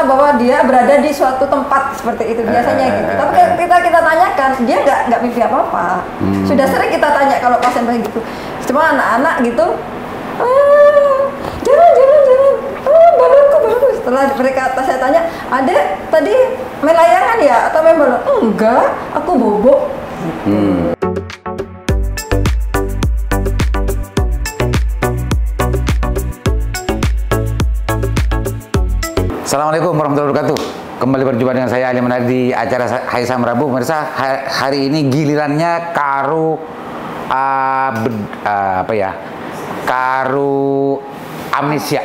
bahwa dia berada di suatu tempat seperti itu biasanya gitu. Tapi kita tanyakan, dia nggak mimpi apa-apa. Sudah sering kita tanya kalau pasien gitu. Cuma anak-anak gitu, jalan, balonku. Setelah saya tanya, Adek tadi main layangan ya atau main balon? Enggak, aku bobok. Gitu. Assalamualaikum warahmatullahi wabarakatuh. Kembali berjumpa dengan saya Ali Manari di acara Haisam Rabu. Pemirsa, hari ini gilirannya Karu Karu amnesia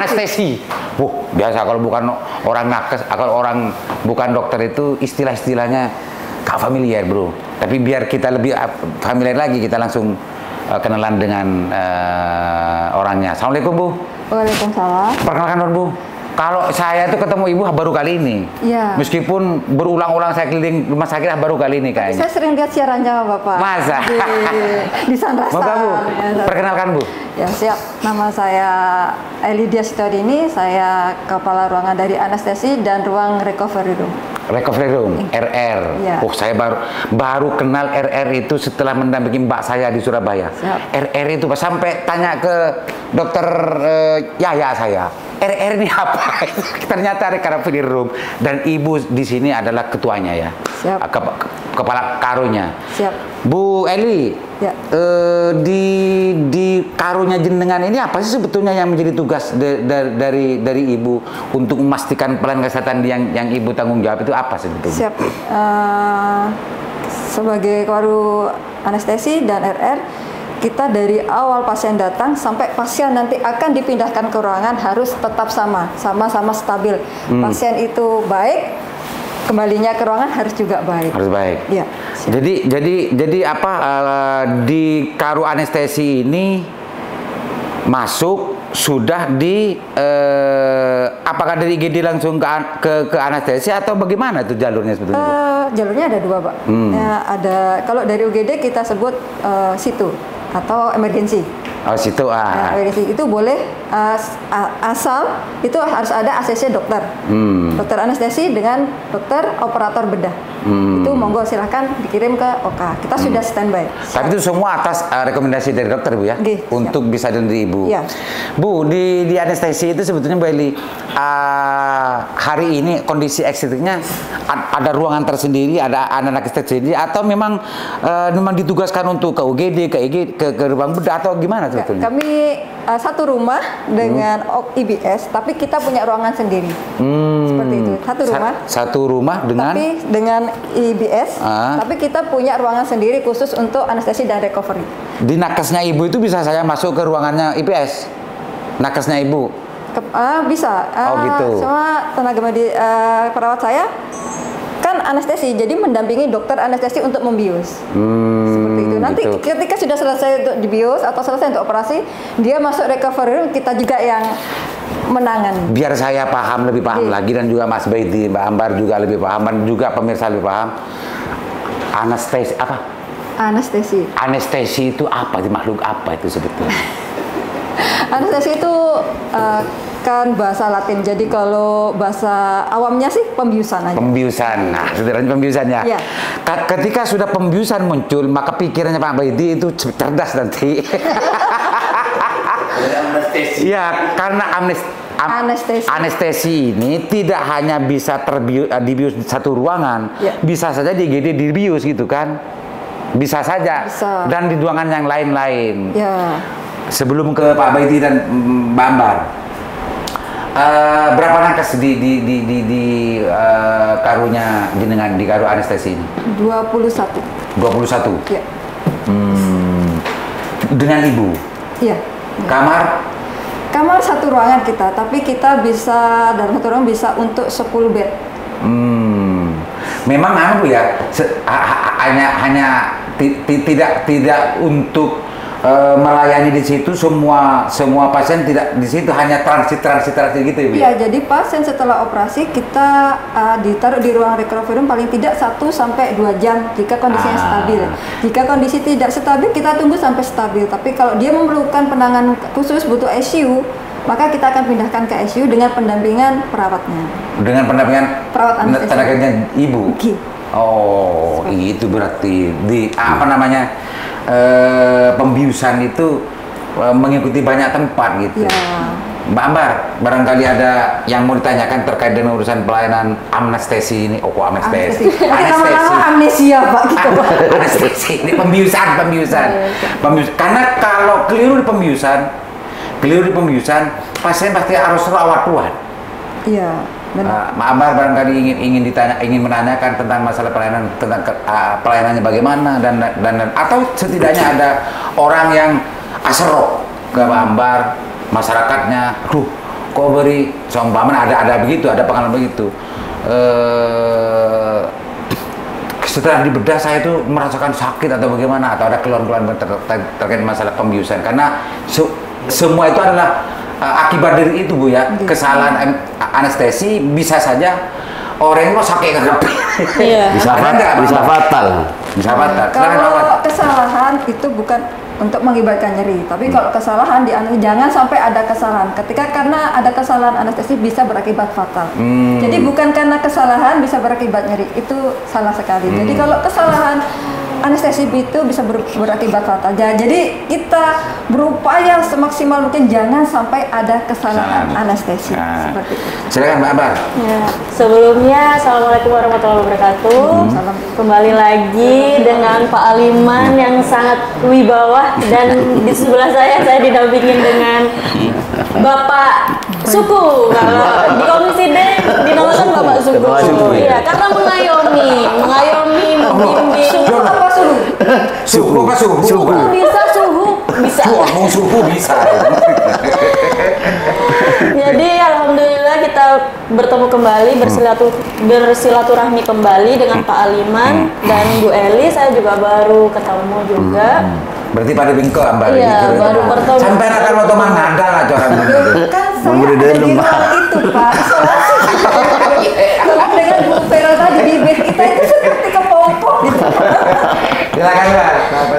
anestesi. Biasa kalau bukan orang nakes, kalau orang bukan dokter itu istilah-istilahnya gak familiar, bro. Tapi biar kita lebih familiar lagi, kita langsung kenalan dengan orangnya. Assalamualaikum, Bu. Waalaikumsalam. Perkenalkan, Bu. Kalau saya itu ketemu Ibu baru kali ini. Iya. Meskipun berulang-ulang saya keliling rumah sakit baru kali ini kayaknya. Saya sering lihat siarannya Bapak. Masa? Di Sanrasa. Moga, Bu. Ya, perkenalkan, Bu. Ya, siap. Nama saya Elidia Sitorini, saya kepala ruangan dari anestesi dan ruang recovery room. Recovery room, RR. Ya. Saya baru kenal RR itu setelah mendampingi mbak saya di Surabaya. Siap. RR itu sampai tanya ke dokter Yaya saya. RR ini apa? Ternyata recovery room dan Ibu di sini adalah ketuanya ya. Siap. Kepala karunya. Siap. Bu Eli, ya. Di karunya jenengan ini apa sih sebetulnya yang menjadi tugas dari Ibu untuk memastikan pelayanan kesehatan yang Ibu tanggung jawab itu apa sebetulnya? Siap. Sebagai karu anestesi dan RR, kita dari awal pasien datang sampai pasien nanti akan dipindahkan ke ruangan harus tetap sama-sama stabil. Pasien itu baik, kembalinya ke ruangan harus juga baik. Harus baik. Ya. Jadi apa di karu anestesi ini masuk sudah di apakah dari IGD langsung ke anestesi atau bagaimana itu jalurnya sebetulnya? Jalurnya ada dua, Pak. Ya, ada kalau dari UGD kita sebut situ atau emergency. Oh, situ emergency itu boleh asal itu harus ada ACC dokter. Dokter anestesi dengan dokter operator bedah. Itu monggo silahkan dikirim ke OK. Kita sudah standby. Tapi itu semua atas rekomendasi dari dokter, Bu ya? Untuk bisa dari Ibu. Ya. Bu, di anestesi itu sebetulnya Bu Eli, hari ini kondisi estetiknya ada ruangan tersendiri, ada anak tersendiri, atau memang ditugaskan untuk ke UGD, ke ruang bedah atau gimana sebetulnya? Kami satu rumah dengan IBS, tapi kita punya ruangan sendiri. Seperti itu. Satu rumah dengan? Tapi dengan IBS, tapi kita punya ruangan sendiri khusus untuk anestesi dan recovery. Di nakesnya Ibu itu bisa saya masuk ke ruangannya IBS? Nakesnya Ibu? Bisa. Gitu. Semua tenaga medis perawat saya kan anestesi, jadi mendampingi dokter anestesi untuk membius. Seperti itu. Nanti ketika sudah selesai untuk dibius atau selesai untuk operasi, dia masuk recovery room, kita juga yang menangani. Biar saya lebih paham lagi, dan juga Mas Baiti, Mbak Ambar juga lebih paham, dan juga pemirsa lebih paham. Anestesi apa? Anestesi. Anestesi itu apa? Makhluk apa itu sebetulnya? Anestesi itu kan bahasa Latin, jadi kalau bahasa awamnya sih pembiusan aja. Pembiusan, nah sederhananya pembiusan ya. Ya. Ketika sudah pembiusan muncul, maka pikirannya Pak Baiti itu cerdas nanti. Ya, karena anestesi ini tidak hanya bisa dibius di satu ruangan, bisa saja di IGD dibius gitu kan, bisa saja. Bisa. Dan di ruangan yang lain-lain. Ya. Sebelum ke Pak Baiti dan Mbak Ambar, berapa nakes di karunya jenengan, di karu anestesi ini? 21. 21? Ya. Dengan Ibu? Iya. Kamar satu ruangan kita, tapi kita bisa dalam satu ruangan bisa untuk 10 bed. Memang Bu ya, hanya tidak untuk melayani di situ semua pasien, tidak di situ, hanya transit gitu ya, Bu? Iya, jadi pasien setelah operasi kita ditaruh di ruang recovery room paling tidak 1 sampai 2 jam jika kondisinya stabil. Jika kondisi tidak stabil, kita tunggu sampai stabil. Tapi kalau dia memerlukan penanganan khusus, butuh ICU, maka kita akan pindahkan ke ICU dengan pendampingan perawatnya. Dengan pendampingan perawat anestesi. Tenaganya ibu. Oh, itu berarti di apa namanya pembiusan itu mengikuti banyak tempat gitu. Ya. Mbak Ambar, barangkali ada yang mau ditanyakan terkait dengan urusan pelayanan anestesi ini. Oh, kok anestesi? Lama-lama amnesia, Pak. Gitu, Pak. Anestesi ini pembiusan. Karena kalau keliru di pembiusan, pasien pasti harus rawat Tuhan. Iya. Mbak Ambar barangkali ingin menanyakan tentang masalah pelayanan, tentang pelayanannya bagaimana dan atau setidaknya ada orang yang aserok ke Mbak Ambar, masyarakatnya, kok beri seumpama ada begitu, ada pengalaman begitu. Setelah dibedah saya itu merasakan sakit atau bagaimana, atau ada keluhan-keluhan terkait masalah pembiusan, karena semua itu adalah akibat dari itu, Bu, ya. Kesalahan anestesi bisa saja orang itu sakit ngerti. Iya. Bisa fatal. Kalau kesalahan itu bukan untuk mengibatkan nyeri, tapi kalau kesalahan jangan sampai ada kesalahan. Karena ada kesalahan anestesi bisa berakibat fatal. Jadi bukan karena kesalahan bisa berakibat nyeri, itu salah sekali. Jadi kalau kesalahan anestesi itu bisa berakibat fatal. Jadi kita berupaya semaksimal mungkin jangan sampai ada kesalahan anestesi. Seperti itu. Silakan Mbak Ambar. Ya, sebelumnya Assalamualaikum warahmatullahi wabarakatuh. Kembali lagi dengan Pak Aliman yang sangat wibawa, dan di sebelah saya didampingin dengan Bapak Suku. Kalau di Komisi D dinamakan Bapak Suku. Iya, karena mengayomi, membimbing. Suhu bisa, suhu bisa. Suhu bisa. Jadi alhamdulillah kita bertemu kembali, bersilaturahmi kembali dengan Pak Aliman dan Bu Eli. Saya juga baru ketemu juga. Berarti pada bingko Mbak. Iya, baru bertemu. Sampai akan waktu manganda lah coran itu. Kan saya ada di ruang itu, Pak. Kalau dengan Bu Vera tadi di bed kita itu seperti kepompong gitu. Silakan Mbak.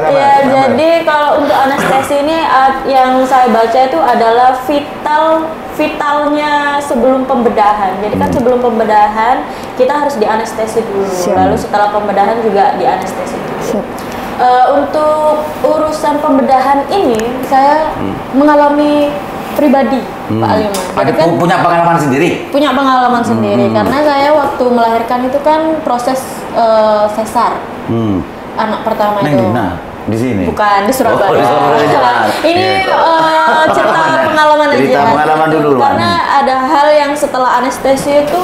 Ya, jadi kalau untuk anestesi ini yang saya baca itu adalah vitalnya sebelum pembedahan. Jadi kan sebelum pembedahan kita harus dianestesi dulu. Lalu setelah pembedahan juga dianestesi dulu. Untuk urusan pembedahan ini saya mengalami pribadi, Pak Aliman. Punya pengalaman sendiri? Punya pengalaman sendiri, karena saya waktu melahirkan itu kan proses sesar. Anak pertama itu. Di sini? Bukan, di Surabaya. Ini cerita pengalaman aja. Cerita pengalaman dulu. Karena ada hal yang setelah anestesi itu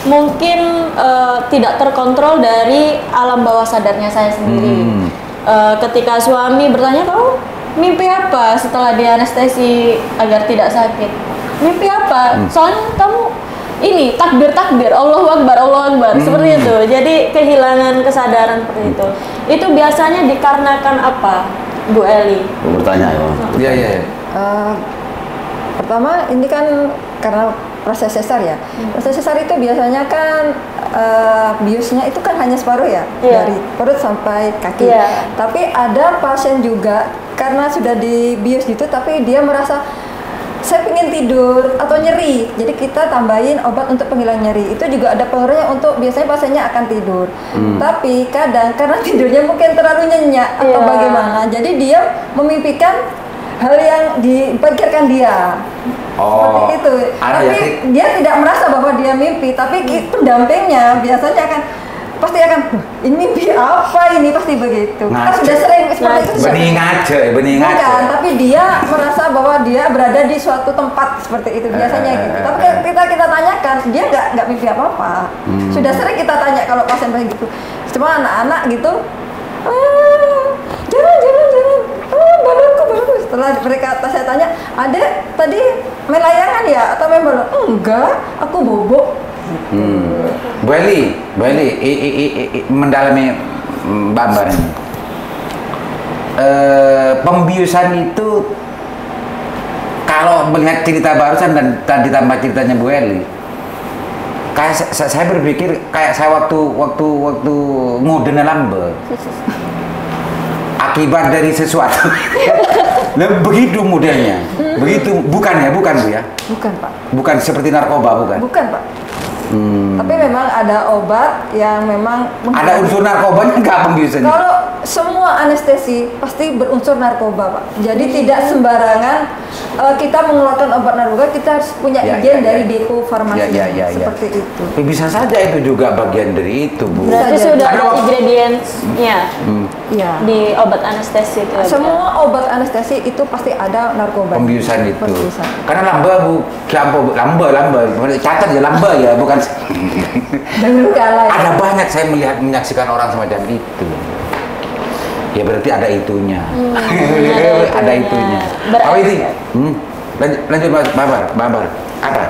mungkin tidak terkontrol dari alam bawah sadarnya saya sendiri. Ketika suami bertanya, kamu mimpi apa setelah dianestesi agar tidak sakit? Mimpi apa? Soalnya kamu ini takbir Allahu Akbar seperti itu. Jadi kehilangan kesadaran seperti itu. Itu biasanya dikarenakan apa, Bu Eli? Bertanya ya. Iya. Pertama ini kan karena proses sesar ya. Proses sesar itu biasanya kan biusnya itu kan hanya separuh ya, dari perut sampai kaki. Tapi ada pasien juga karena sudah dibius gitu, tapi dia merasa saya ingin tidur atau nyeri, jadi kita tambahin obat untuk penghilang nyeri. Itu juga ada pengaruhnya untuk biasanya pasiennya akan tidur. Tapi kadang karena tidurnya mungkin terlalu nyenyak atau bagaimana, jadi dia memimpikan hal yang dipikirkan dia. Seperti itu. Tapi dia tidak merasa bahwa dia mimpi, tapi pendampingnya biasanya pasti akan ini mimpi apa ini, pasti begitu. Kita sudah sering seperti itu. Bening aja. Bukan, tapi dia merasa bahwa dia berada di suatu tempat seperti itu biasanya gitu. Tapi kita tanyakan, dia nggak mimpi apa-apa. Sudah sering kita tanya kalau pasien gitu. Cuma anak-anak gitu, jangan. Balonku. Setelah saya tanya, Adek tadi main layangan ya atau main balon? Enggak, aku bobok. Bu Eli, mendalami Mbak Ambar ini. Pembiusan itu kalau melihat cerita barusan dan ditambah ceritanya Bu Eli, kayak saya berpikir kayak saya waktu ngudena lambe. Akibat dari sesuatu. Begitu modelnya. Begitu, bukan ya, bukan Bu ya? Bukan Pak. Bukan seperti narkoba, bukan? Bukan Pak. Tapi memang ada obat yang memang Ada unsur narkobanya nggak pembiusan? Kalau semua anestesi pasti berunsur narkoba Pak. Jadi tidak sembarangan kita mengeluarkan obat narkoba, kita harus punya izin dari Depo Farmasi. Seperti itu. Bisa saja itu juga bagian dari itu Bu. Berarti sudah ada ingredientsnya di obat anestesi itu. Semua obat anestesi itu pasti ada narkoba. Pembiusan itu. Pembiusan. Karena lamba Bu, lamba. Catat ya lamba ya, bukan. Ada banyak saya menyaksikan orang semacam itu. Ya berarti ada itunya. Ada itunya. Apa itu? Lanjut Babar. Apa?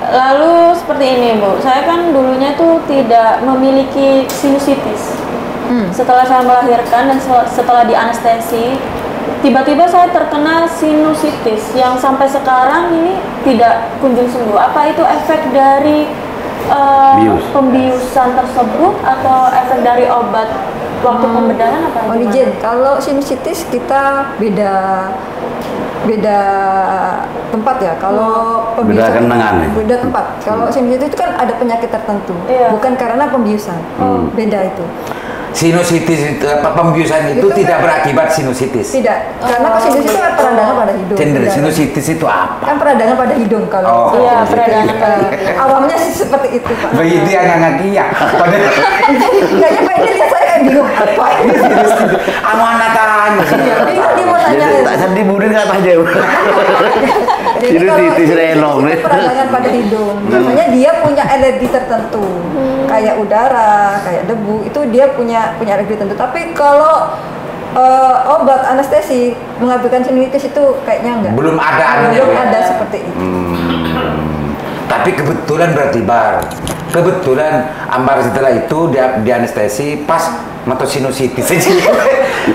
Lalu seperti ini Bu, saya kan dulunya tuh tidak memiliki sinusitis. Setelah saya melahirkan dan setelah di anestesi, tiba-tiba saya terkena sinusitis yang sampai sekarang ini tidak kunjung sembuh. Apa itu efek dari pembiusan tersebut atau efek dari obat waktu pembedahan apa? Izin. Kalau sinusitis kita beda tempat ya. Kalau pembiusan beda tempat. Kalau sinusitis itu kan ada penyakit tertentu, bukan karena pembiusan. Beda itu. Sinusitis itu pembiusan itu tidak berakibat sinusitis. Tidak, karena sinusitis itu kan peradangan pada hidung. Sinusitis itu apa? Kan peradangan pada hidung kalau. Iya, peradangan. Awamnya sih seperti itu Pak. Bayi dia nggak iya. Kayaknya Pak ini lihat saya kayak bingung. Apa ini? Anu anak tanya sih. Bingung dia mau tanya. Tak sedih budin nggak tahu jauh. Sinusitis relong. Peradangan pada hidung. Biasanya dia punya alergi tertentu, kayak udara, kayak debu. Itu dia punya alergi tertentu. Tapi kalau obat anestesi mengaburkan sinusitis itu kayaknya enggak. Belum ada seperti itu. Tapi kebetulan berarti kebetulan Ambar setelah itu di anestesi pas atau sinusitis aja.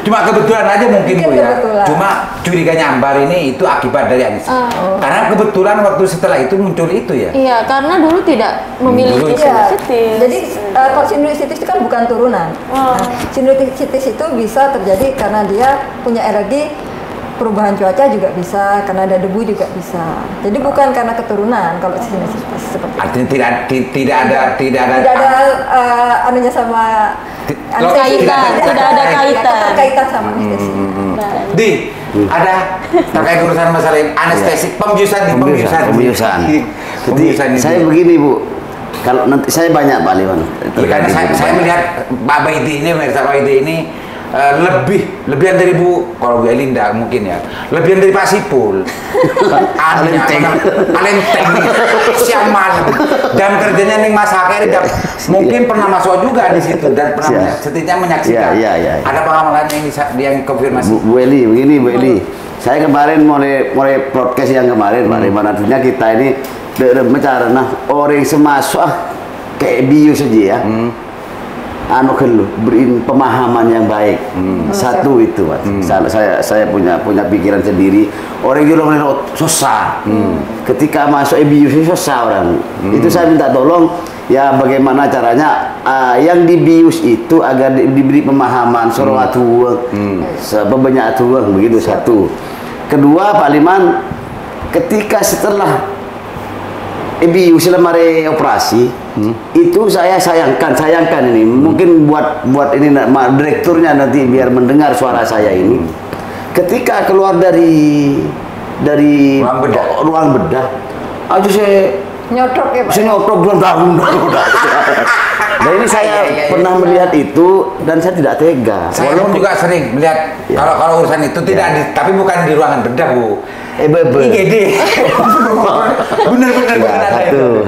Cuma kebetulan aja mungkin Bu ya. Cuma curiganya Ambar ini itu akibat dari anestesi. Karena kebetulan waktu setelah itu muncul itu ya. Iya, karena dulu tidak memiliki sinusitis. Jadi kalau sinusitis itu kan bukan turunan. Sinusitis itu bisa terjadi karena dia punya alergi, perubahan cuaca juga bisa, karena ada debu juga bisa. Jadi bukan karena keturunan kalau sinusitis seperti itu. Artinya tidak ada anunya sama tidak ada kaitan sama anestesi. Ada terkait urusan masalah anestesi pembiusan. Jadi saya begini Bu, kalau nanti saya banyak Pak Liwan. Karena saya melihat Pak Baiti ini lebihan dari Bu, kalau Bu Elinda mungkin ya, lebihan dari Pak Sipul. Alenteng siaman dan kerjanya nih Mas Haker mungkin pernah masuk juga di situ dan pernah setidaknya menyaksikan. Ada pengalaman lain yang konfirmasi. Bu Eli, begini Bu Eli, saya kemarin mulai podcast yang kemarin Pak Liwan, artinya kita ini bicara orang semasuk kayak bius saja ya. Beriin pemahaman yang baik. Satu itu Pak. Saya punya pikiran sendiri. Orang yang susah. Ketika masuk bius ini susah orang. Itu saya minta tolong ya bagaimana caranya yang dibius itu agar diberi pemahaman sorwatuang, pembanyakan begitu. Satu. Kedua Pak Liman, ketika setelah bius lemari operasi itu saya sayangkan ini mungkin buat ini direkturnya nanti biar mendengar suara saya ini ketika keluar dari ruang bedah aja saya nyodok ya Pak. Saya nyodok belum tahu. Nah ini saya pernah melihat itu dan saya tidak tega. Saya juga sering melihat kalau urusan itu tidak tapi bukan di ruangan bedah Bu. IGD. Benar-benar itu.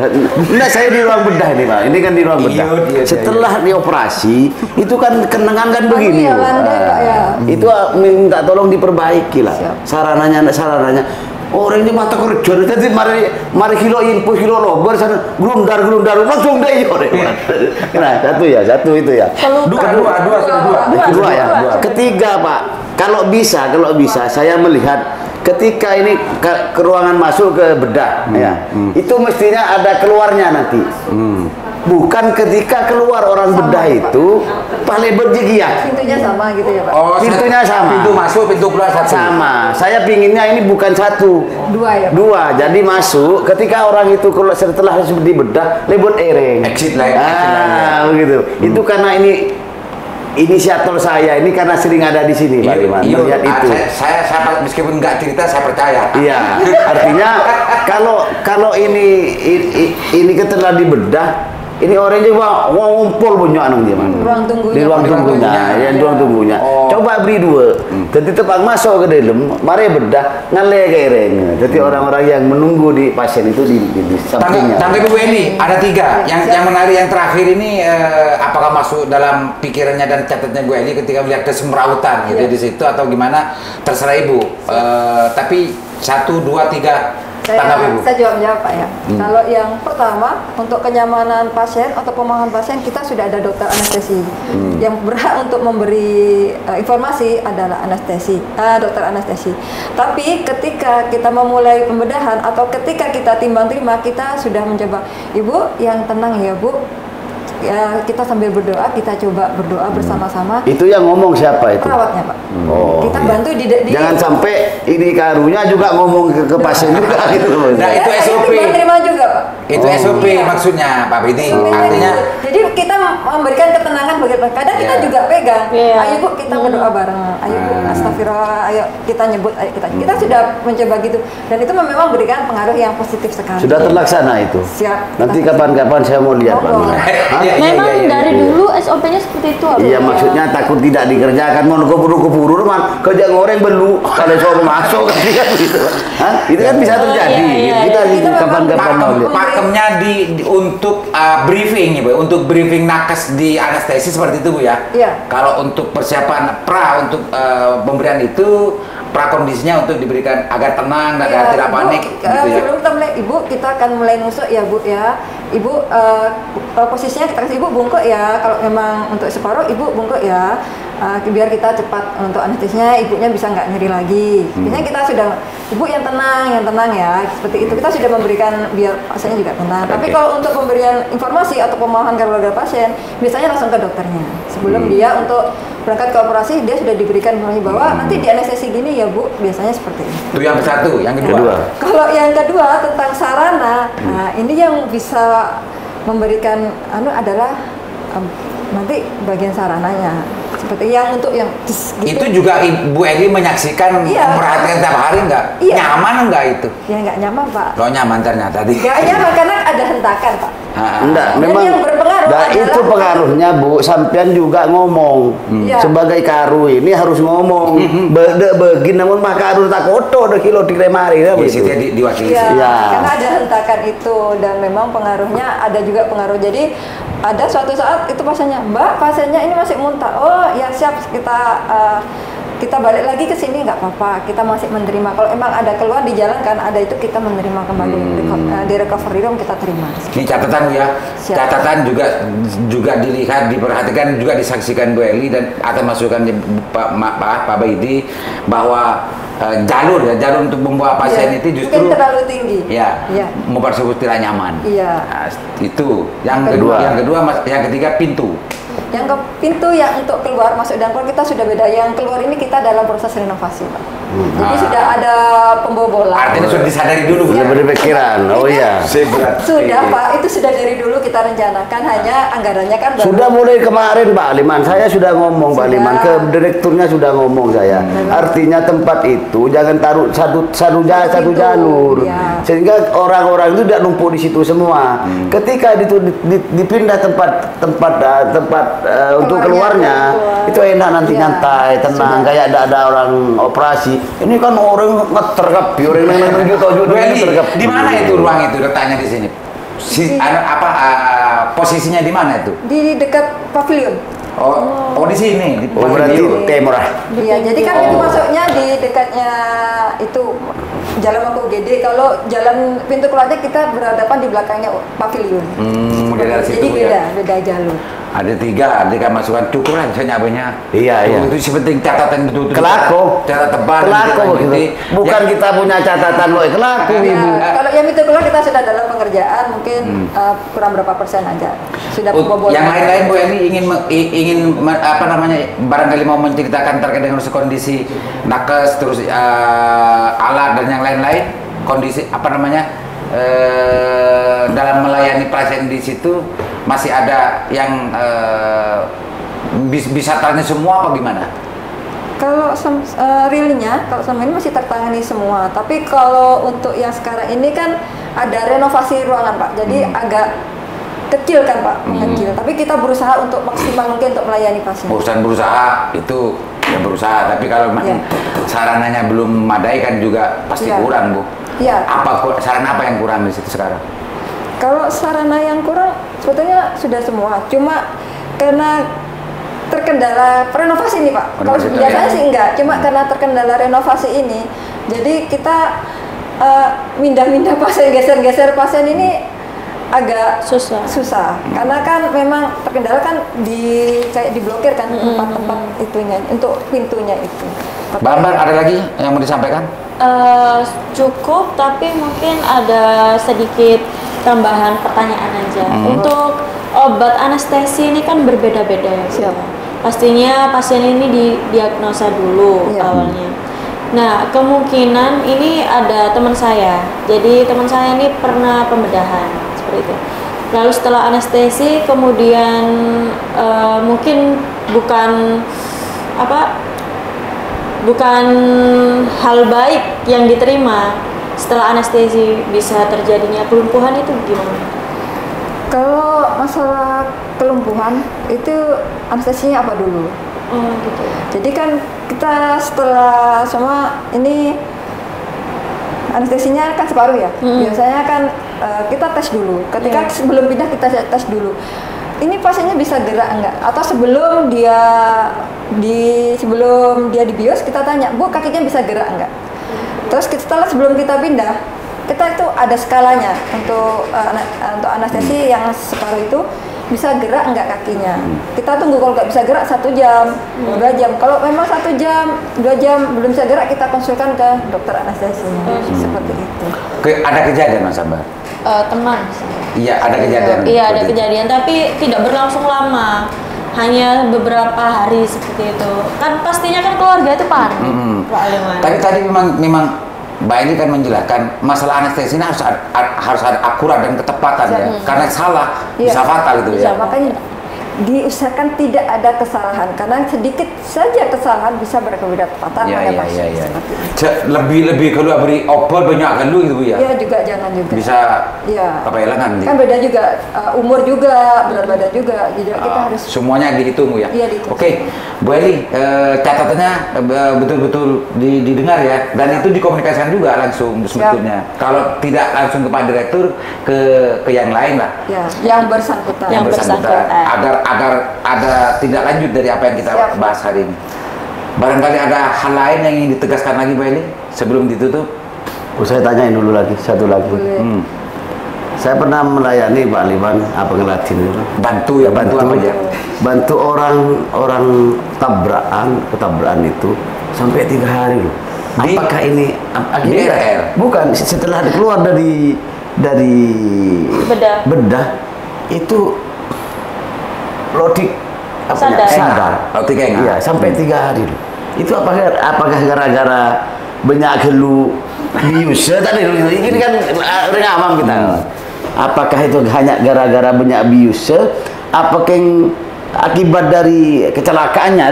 Nah saya di ruang bedah ini Pak. Ini kan di ruang bedah. Setelah dioperasi itu kan kenangan kan begini. Itu minta tolong diperbaiki lah. Sarananya. Orang ini mata kerja, jadi mari kilo info kilo lobar sana gelundar langsung deh Nah satu itu ya. Dua ya. Ketiga Pak, kalau bisa saya melihat ketika ini ke ruangan masuk ke bedah ya, itu mestinya ada keluarnya nanti. bukan ketika keluar orang Sama, bedah Pak. itu paling berjegiat. Pintunya sama gitu ya Pak? Oh, Pintunya sama. Pintu masuk, pintu keluar satu. Sama. Saya pinginnya ini bukan satu, Dua ya Pak? dua. Jadi masuk ketika orang itu keluar setelah dibedah lebut ereng. Exit lah, exit lah, ya. Begitu. Itu karena ini inisiator saya ini karena sering ada di sini Pak Liman melihat itu. Saya meskipun nggak cerita saya percaya. Iya, artinya kalau ini ketelah dibedah, ini orang juga ngumpul punya anu dia mana? Ruang tunggunya. Di ruang tunggunya, ya ruang tunggunya. Oh. Coba beri dua. Jadi tepat masuk ke dalam, mari bedah ngale kereng. Jadi orang-orang yang menunggu di pasien itu di sampingnya. Tangga Bu Eni ada 3. Yang menarik yang terakhir ini apakah masuk dalam pikirannya dan catatnya Bu Eni ketika melihat kesemrautan gitu di situ atau gimana? Terserah Ibu. Tapi 1, 2, 3 tanggapi Bu. Saya jawab Pak ya. Kalau yang pertama untuk kenyamanan pasien atau pemahaman pasien kita sudah ada dokter anestesi yang berhak untuk memberi informasi adalah dokter anestesi. Tapi ketika kita memulai pembedahan atau ketika kita timbang terima kita sudah mencoba, Ibu yang tenang ya Bu. Ya, kita sambil berdoa, kita coba berdoa bersama-sama. Itu yang ngomong siapa itu? Perawatnya Pak. Oh, Kita iya. bantu di Jangan sampai ini karunya juga ngomong ke pasien juga gitu. Nah, itu SOP. Terima juga Pak. Itu SOP Iya. maksudnya Pak Bidi. Iya. Artinya Jadi kita memberikan ketenangan bagi kadang kita Iya. juga pegang. Iya. Ayo Bu kita berdoa bareng. Ayo Bu astagfirullah. Ayo kita nyebut. Ayo kita sudah mencoba gitu. Dan itu memang memberikan pengaruh yang positif sekali. Sudah terlaksana itu. Siap. Nanti kapan-kapan saya mau lihat Pak. Oh, Hah? Iya, Memang iya, dari dulu SOP-nya seperti itu. Iya maksudnya takut tidak dikerjakan mau keburu-keburu man kerja goreng belu kalau coba masuk kan gitu. Hah? Itu kan bisa terjadi. iya, Kita Kita kapan-kapan mau lihat. pakemnya untuk briefing ya Bu, untuk briefing nakes di anestesi seperti itu Bu ya. Iya. Kalau untuk persiapan untuk pemberian itu prakondisinya untuk diberikan agar tenang dan agar tidak Bu, panik gitu ya. Sebelum kita mulai, Ibu, kita akan mulai nusuk ya Bu ya. Ibu posisinya kita kasih Ibu bungkuk ya. Kalau memang untuk separuh Ibu bungkuk ya. Biar kita cepat untuk anestesinya, ibunya bisa nggak nyeri lagi. Biasanya kita sudah, Ibu yang tenang ya. Seperti itu kita sudah memberikan biar pasiennya juga tenang. Tapi kalau untuk pemberian informasi atau pemahaman keluarga pasien, biasanya langsung ke dokternya. Sebelum dia untuk berangkat ke operasi, dia sudah diberikan informasi bahwa nanti di anestesi gini ya Bu, biasanya seperti ini. Itu yang satu, yang kedua. Kalau yang kedua tentang sarana, nah ini yang bisa memberikan adalah nanti bagian sarananya. Seperti yang untuk yang gitu. Itu juga Bu Eni menyaksikan, Iya. memperhatikan tiap hari nggak? Iya. Nyaman nggak itu? Ya nggak nyaman Pak. Lo nyaman ternyata tadi. Nggak nyaman karena ada hentakan Pak. Enggak, Dan memang yang berpengaruh nah, adalah- itu pengaruhnya Bu, sampean juga ngomong. Iya. Sebagai karu ini harus ngomong. Begin namun mah karu tak koto de kilo di lemari ya Di begitu. situ diwakili. Iya, Iya. karena ada hentakan itu dan memang pengaruhnya ada juga pengaruh. Jadi ada suatu saat itu pasiennya, Mbak, pasiennya ini masih muntah. Oh ya siap, kita balik lagi ke sini nggak apa-apa. Kita masih menerima. Kalau emang ada keluar di jalan kan ada itu kita menerima kembali di recovery room kita terima. Ini catatan Bu ya. Siap. Catatan juga dilihat, diperhatikan, juga disaksikan Bu Eli dan atas masukan Pak Baidi bahwa jalur untuk membawa pasien Iya. itu justru Mungkin terlalu tinggi. ya Iya. membuat sebuah tidak nyaman. Iya. Nah, itu yang Kedua. yang ketiga pintu. Yang ke pintu yang untuk keluar masuk dan keluar kita sudah beda. Yang keluar ini kita dalam proses renovasi, Pak. Jadi sudah ada pembobolan. Artinya sudah disadari dulu Bu. Sudah berpikiran. Oh iya. Sudah Pak, itu sudah dari dulu kita rencanakan, hanya anggarannya kan baru. Sudah mulai kemarin Pak Liman, saya sudah ngomong Pak Sudah. Liman, ke direkturnya sudah ngomong saya. Artinya tempat itu jangan taruh satu jalur. Iya. Sehingga orang-orang itu tidak numpuk di situ semua. Ketika itu dipindah tempat untuk keluarnya, keluar. itu enak nanti Iya. nyantai, tenang, Sudah. kayak ada orang operasi. Ini kan orang ngeterkap, orang yang juta-juta Bu Eli, ngeterkap. di mana itu ruang itu letaknya di sini? Posisinya di mana itu? Di dekat pavilion. Oh di sini. Oh berarti Temurah. Iya, jadi kan itu masuknya di dekatnya itu Jalan Mangku UGD. Kalau jalan pintu keluarnya kita berhadapan di belakangnya pavilion. Dari situ Jadi ya. beda jalur. Ada 3, dia masukkan cukup lah saya nyabanya. Iya. Itu sepenting catatan betul-betul. Kelako. Catat tebal. Kelako gitu. Bukan kita punya catatan loh, kelako Ibu. Kalau yang itu keluar kita sudah dalam pengerjaan mungkin kurang berapa persen aja. Sudah pembobolan. Yang lain-lain Bu Eli ingin apa namanya barangkali mau menceritakan terkait dengan kondisi nakes terus alat dan yang lain-lain kondisi apa namanya dalam melayani pasien di situ masih ada yang bisa tanya semua apa gimana? Kalau realnya, kalau sama ini masih tertangani semua. Tapi kalau untuk yang sekarang ini kan ada renovasi ruangan Pak. Jadi agak kecil kan Pak, mengecil. Tapi kita berusaha untuk maksimal mungkin untuk melayani pasien. Berusaha itu ya berusaha. Tapi kalau sarananya belum memadai kan juga pasti kurang Bu. Iya. Sarana apa yang kurang di situ sekarang? Kalau sarana yang kurang sebetulnya sudah semua, cuma karena terkendala renovasi ini Pak. Kalau biasanya sih enggak, cuma karena terkendala renovasi ini, jadi kita mindah-mindah pasien, geser-geser pasien ini agak susah. Karena kan memang terkendala kan kayak diblokir kan tempat-tempat itunya untuk pintunya itu. Bambang ada lagi yang mau disampaikan? Cukup, tapi mungkin ada sedikit tambahan pertanyaan aja. Untuk obat anestesi ini kan berbeda-beda ya. Siapa? Pastinya pasien ini didiagnosa dulu awalnya. Nah, kemungkinan ini ada teman saya. Jadi teman saya ini pernah pembedahan seperti itu. Lalu setelah anestesi kemudian mungkin bukan hal baik yang diterima. Setelah anestesi bisa terjadinya kelumpuhan, itu gimana? Kalau masalah kelumpuhan itu anestesinya apa dulu? Gitu. Jadi kan kita setelah semua ini anestesinya kan separuh ya. Biasanya kan kita tes dulu. Ketika sebelum pindah kita tes dulu. Ini pasiennya bisa gerak enggak? Atau sebelum dia dibius kita tanya, Bu kakinya bisa gerak enggak? Terus setelah sebelum kita pindah, kita itu ada skalanya untuk anestesi yang separuh itu bisa gerak enggak kakinya. Kita tunggu, kalau nggak bisa gerak 1 jam, 2 jam. Kalau memang 1 jam, 2 jam belum bisa gerak, kita konsulkan ke dokter anestesinya. Seperti itu. Ada kejadian Mas Ambar? Teman. Iya, ada kejadian. Iya, ada kejadian, tapi tidak berlangsung lama. Hanya beberapa hari seperti itu. Kan pastinya kan keluarga itu panik. Pak Aliman. Tapi tadi memang Mbak ini kan menjelaskan masalah anestesi ini harus ada akurat dan ketepatan ya. Karena salah bisa fatal itu ya. Makanya diusahakan tidak ada kesalahan, karena sedikit saja kesalahan bisa berakibat fatal pada pasien. Lebih kalau beri obat banyak kali gitu Bu ya. Iya, juga jangan juga. Bisa kepelangan. Kan beda juga umur juga, berat badan juga. Jadi kita harus semuanya dihitung Bu ya. Iya, dihitung. Oke, Bu Eli, catatannya betul-betul didengar ya, dan itu dikomunikasikan juga langsung sebetulnya. Kalau tidak langsung kepada direktur, ke yang lain lah. Ya, yang bersangkutan. Agar ada tindak lanjut dari apa yang kita bahas hari ini. Barangkali ada hal lain yang ingin ditegaskan lagi Bu Eli sebelum ditutup? Saya tanyain dulu lagi, satu lagi. Saya pernah melayani Pak Aliman, apa ngelatin itu? Bantu apa aja? Bantu orang ketabrakan itu sampai 3 hari loh. Apakah ini akhirnya bukan setelah keluar dari bedah itu lodik sadar. Iya, sampai 3 hari loh. Itu apakah gara-gara banyak gelu bius tadi ini kan orang awam kita. Apakah itu hanya gara-gara banyak bius? Apakah yang akibat dari kecelakaannya?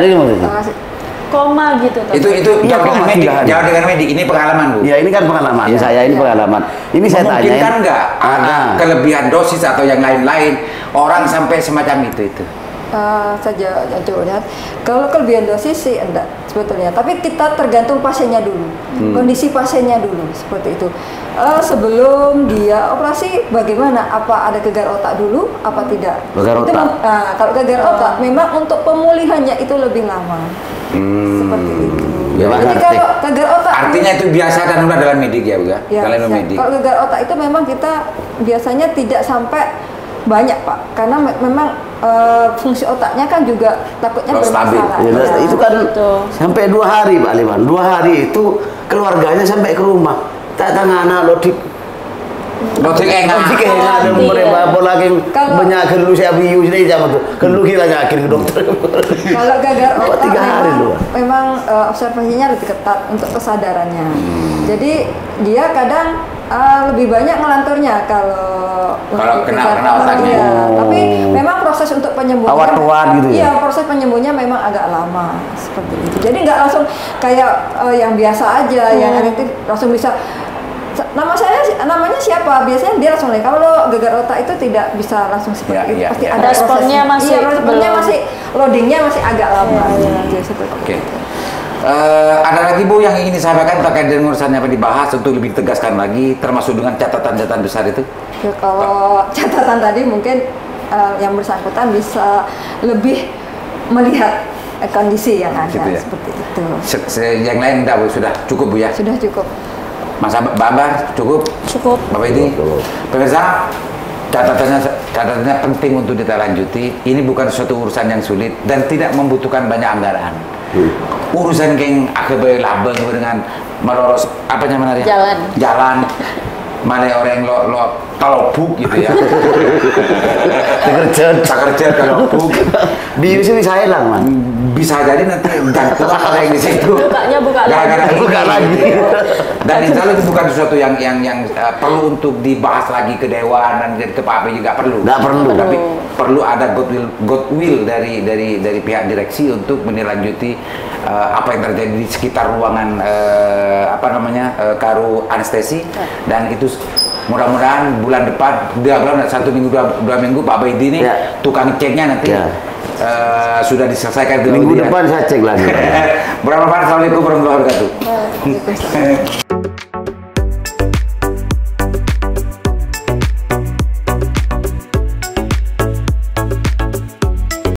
Koma gitu. Itu jauh dengan medik. Ini pengalaman Bu. Ya ini kan pengalaman saya, ini pengalaman. Ini saya tanya. Mungkin nggak ada kelebihan dosis atau yang lain-lain orang sampai semacam itu? Saja lihat. Kalau kelebihan dosis sih enggak sebetulnya, tapi kita tergantung pasiennya dulu, kondisi pasiennya dulu seperti itu. Sebelum dia operasi bagaimana? Apa ada gegar otak dulu? Apa tidak? Gegar otak. Kalau gegar otak memang untuk pemulihannya itu lebih lama. Seperti itu. Jadi kalau gegar otak artinya itu biasa dan mudah dalam medik ya Bu ya? Dalam medik. Kalau gegar otak itu memang kita biasanya tidak sampai banyak Pak, karena memang fungsi otaknya kan juga takutnya Belum stabil. bermasalah. Ya, itu kan Betul. sampai 2 hari Pak Liman. 2 hari itu keluarganya sampai ke rumah. Tak tanya anak lo di Lotik enak. ada mereka lagi Kalau- banyak kerlu saya biu jadi zaman tuh. Kerlu kita yakin ke dokter. Kalau gagal Kok otak 3 hari loh? memang observasinya lebih ketat untuk kesadarannya. Jadi dia kadang lebih banyak ngelanturnya kalau kena otaknya. Iya. Tapi memang proses untuk penyembuhannya Awat-awat gitu ya? Iya, proses penyembuhannya memang agak lama seperti itu. Jadi nggak langsung kayak yang biasa aja, yang elektif langsung bisa. Namanya siapa? Biasanya dia langsung lihat. Kalau gagal otak itu tidak bisa langsung seperti itu. Ya, Pasti ya. ada Responnya prosesnya. masih Iya, responnya belum. masih loadingnya masih agak lama. Jadi seperti Oke. itu. Ada lagi Bu yang ingin disampaikan terkait dengan urusan yang dibahas untuk lebih ditegaskan lagi, termasuk dengan catatan-catatan besar itu? Ya, kalau catatan tadi mungkin yang bersangkutan bisa lebih melihat kondisi yang ada Gitu ya? seperti itu. Yang lain enggak Bu, sudah cukup Bu ya? Sudah cukup. Mas Babar cukup? Cukup. Bapak ini? Pemirsa, catatannya penting untuk ditindaklanjuti. Ini bukan suatu urusan yang sulit dan tidak membutuhkan banyak anggaran. Urusan geng AKB labeng dengan meloros apa namanya? Jalan. Mana orang lo talopuk gitu ya. Kerja talopuk. Biu sih bisa hilang man. Bisa jadi nanti jantung ada yang di situ. Bukanya buka lagi. Buka lagi. Dan insya Allah itu bukan sesuatu yang perlu untuk dibahas lagi ke Dewan dan ke Pak AP juga perlu. Nggak perlu. Tapi perlu ada goodwill dari pihak direksi untuk menindaklanjuti apa yang terjadi di sekitar ruangan Karu Anestesi, dan itu mudah-mudahan bulan depan 1 minggu 2 minggu Pak Baidi ini tukang ceknya nanti sudah diselesaikan Minggu depan saya cek lagi. Assalamualaikum warahmatullahi wabarakatuh.